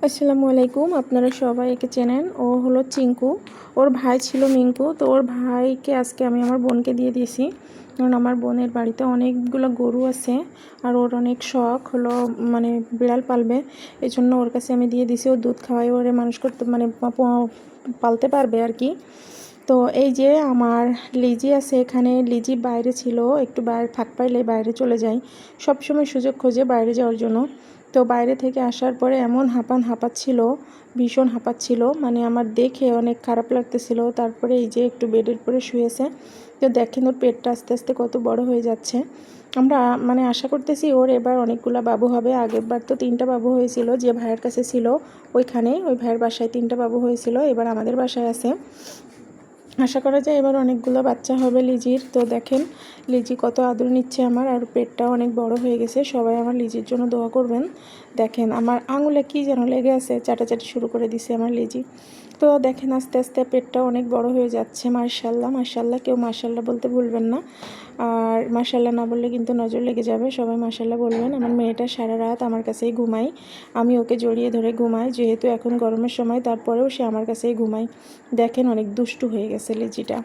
আসসালামু আলাইকুম। আপনারা সবাই একে চেনেন। ও হলো চিঙ্কু। ওর ভাই ছিল মিঙ্কু। তো ওর ভাইকে আজকে আমি আমার বোনকে দিয়ে দিয়েছি, কারণ আমার বোনের বাড়িতে অনেকগুলো গরু আছে আর ওর অনেক শখ হলো মানে বিড়াল পালবে। এই জন্য ওর কাছে আমি দিয়ে দিয়েছি। ও দুধ খাওয়াই ওরে মানুষ করতে মানে পালতে পারবে আর কি। তো এই যে আমার লিজি আছে এখানে। লিজি বাইরে ছিল, একটু বাইরে ফাঁক পাইলে বাইরে চলে যায়, সবসময় সুযোগ খোঁজে বাইরে যাওয়ার জন্য। তো বাইরে থেকে আসার পরে এমন হাঁপাচ্ছিল, ভীষণ হাঁপাচ্ছিল, মানে আমার দেখে অনেক খারাপ লাগতেছিল। তারপরে এই যে একটু বেডের পরে শুয়েছে। তো দেখেন ওর পেটটা আস্তে আস্তে কত বড় হয়ে যাচ্ছে। আমরা মানে আশা করতেছি ওর এবার অনেকগুলো বাবু হবে। আগের বার তো 3টা বাবু হয়েছিল, যে ভাইয়ের কাছে ছিল ওইখানে, ওই ভাইয়ের বাসায় 3টা বাবু হয়েছিল। এবার আমাদের বাসায় আছে। আশা করা যায় এবার অনেকগুলো বাচ্চা হবে লিজির। তো দেখেন লিজি কত আদর নিচ্ছে আমার, আর পেটটাও অনেক বড় হয়ে গেছে। সবাই আমার লিজির জন্য দোয়া করবেন। দেখেন আমার আঙুলে কি যেন লেগে আছে, চাটাচাটি শুরু করে দিছে আমার লিজি। তো দেখেন আস্তে আস্তে পেটটাও অনেক বড় হয়ে যাচ্ছে। মাশাল্লাহ মাশাল্লাহ, কেউ মাশাল্লাহ বলতে ভুলবেন না। আর মাশাল্লাহ না বললে কিন্তু নজর লেগে যাবে। সবাই মাশাল্লাহ বলবেন। আমার মেয়েটা সারা রাত আমার কাছেই ঘুমায়, আমি ওকে জড়িয়ে ধরে ঘুমাই, যেহেতু এখন গরমের সময়, তারপরেও সে আমার কাছেই ঘুমায়। দেখেন অনেক দুষ্টু হয়ে গেছে লিজিটা।